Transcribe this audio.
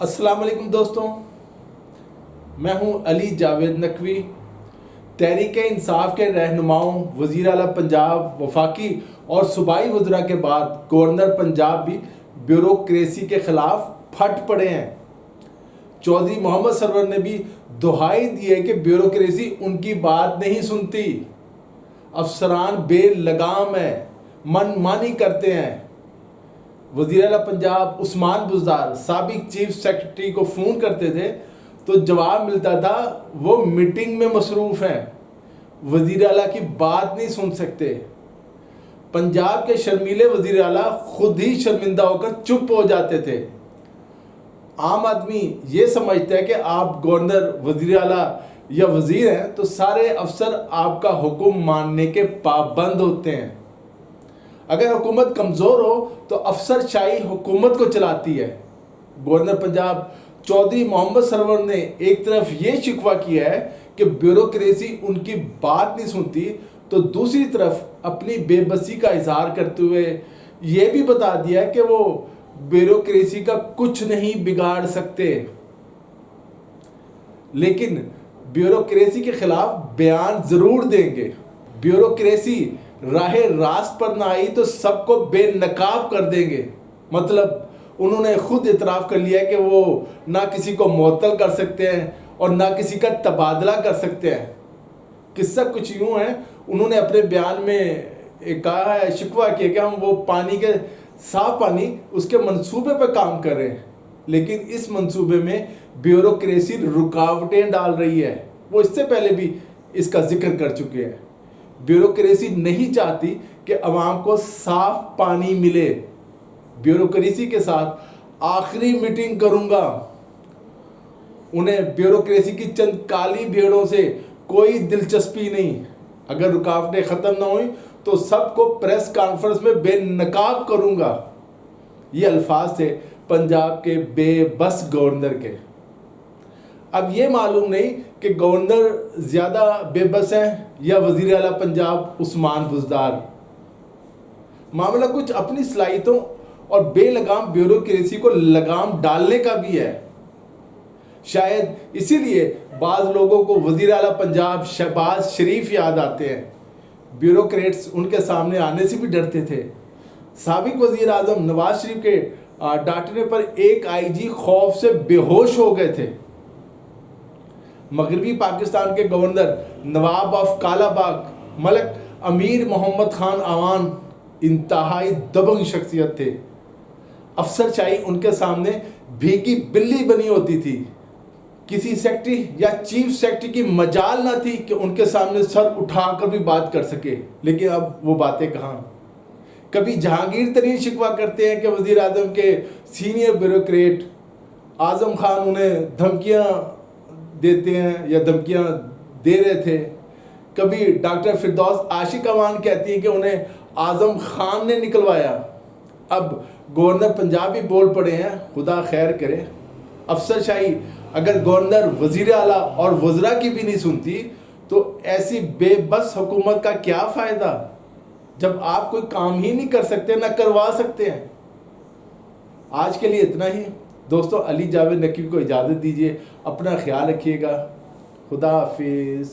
السلام علیکم دوستوں، میں ہوں علی جاوید نقوی، تحریک انصاف کے رہنماؤں، وزیر اعلیٰ پنجاب، وفاقی اور صوبائی وزراء کے بعد گورنر پنجاب بھی بیوروکریسی کے خلاف پھٹ پڑے ہیں۔ چودھری محمد سرور نے بھی دہائی دی ہے کہ بیوروکریسی ان کی بات نہیں سنتی، افسران بے لگام ہیں، من مانی کرتے ہیں۔ وزیر اعلیٰ پنجاب عثمان بزدار سابق چیف سیکرٹری کو فون کرتے تھے تو جواب ملتا تھا وہ میٹنگ میں مصروف ہیں، وزیر اعلیٰ کی بات نہیں سن سکتے۔ پنجاب کے شرمیلے وزیر اعلیٰ خود ہی شرمندہ ہو کر چپ ہو جاتے تھے۔ عام آدمی یہ سمجھتا ہے کہ آپ گورنر، وزیر اعلیٰ یا وزیر ہیں تو سارے افسر آپ کا حکم ماننے کے پابند ہوتے ہیں۔ اگر حکومت کمزور ہو تو افسر شاہی حکومت کو چلاتی ہے۔ گورنر پنجاب چودھری محمد سرور نے ایک طرف یہ شکوہ کیا ہے کہ بیوروکریسی ان کی بات نہیں سنتی، تو دوسری طرف اپنی بے بسی کا اظہار کرتے ہوئے یہ بھی بتا دیا کہ وہ بیوروکریسی کا کچھ نہیں بگاڑ سکتے، لیکن بیوروکریسی کے خلاف بیان ضرور دیں گے۔ بیوروکریسی راہ راست پر نہ آئی تو سب کو بے نقاب کر دیں گے۔ مطلب انہوں نے خود اعتراف کر لیا کہ وہ نہ کسی کو معطل کر سکتے ہیں اور نہ کسی کا تبادلہ کر سکتے ہیں۔ قصہ کچھ یوں ہے، انہوں نے اپنے بیان میں کہا ہے، شکوہ کیا کہ ہم وہ پانی کے صاف پانی اس کے منصوبے پہ کام کر رہے ہیں، لیکن اس منصوبے میں بیوروکریسی رکاوٹیں ڈال رہی ہے۔ وہ اس سے پہلے بھی اس کا ذکر کر چکے ہیں۔ بیوروکریسی نہیں چاہتی کہ عوام کو صاف پانی ملے۔ بیوروکریسی کے ساتھ آخری میٹنگ کروں گا۔ انہیں بیوروکریسی کی چند کالی بھیڑوں سے کوئی دلچسپی نہیں۔ اگر رکاوٹیں ختم نہ ہوئیں تو سب کو پریس کانفرنس میں بے نقاب کروں گا۔ یہ الفاظ تھے پنجاب کے بے بس گورنر کے۔ اب یہ معلوم نہیں کہ گورنر زیادہ بے بس ہیں یا وزیر اعلیٰ پنجاب عثمان بزدار۔ معاملہ کچھ اپنی صلاحیتوں اور بے لگام بیوروکریسی کو لگام ڈالنے کا بھی ہے۔ شاید اسی لیے بعض لوگوں کو وزیر اعلیٰ پنجاب شہباز شریف یاد آتے ہیں۔ بیوروکریٹس ان کے سامنے آنے سے بھی ڈرتے تھے۔ سابق وزیر اعظم نواز شریف کے ڈانٹنے پر ایک آئی جی خوف سے بے ہوش ہو گئے تھے۔ مغربی پاکستان کے governor Nawab of Kala Bagh ملک امیر محمد خان اعوان انتہائی دبنگ شخصیت تھے۔ افسر شاہی ان کے سامنے بھیگی بلی بنی ہوتی تھی۔ کسی سیکرٹری یا چیف سیکرٹری کی مجال نہ تھی کہ ان کے سامنے سر اٹھا کر بھی بات کر سکے، لیکن اب وہ باتیں کہاں۔ کبھی جہانگیر ترین شکوہ کرتے ہیں کہ وزیر اعظم کے سینئر بیوروکریٹ اعظم خان انہیں دھمکیاں دیتے ہیں یا دھمکیاں دے رہے تھے۔ کبھی ڈاکٹر فردوس عاشق اعوان کہتی ہیں کہ انہیں اعظم خان نے نکلوایا۔ اب گورنر پنجاب بھی بول پڑے ہیں، خدا خیر کرے۔ افسر شاہی اگر گورنر، وزیر اعلیٰ اور وزراء کی بھی نہیں سنتی تو ایسی بے بس حکومت کا کیا فائدہ، جب آپ کوئی کام ہی نہیں کر سکتے، نہ کروا سکتے ہیں۔ آج کے لیے اتنا ہی دوستو۔ علی جاوید نقوی کو اجازت دیجیے، اپنا خیال رکھیے گا۔ خدا حافظ۔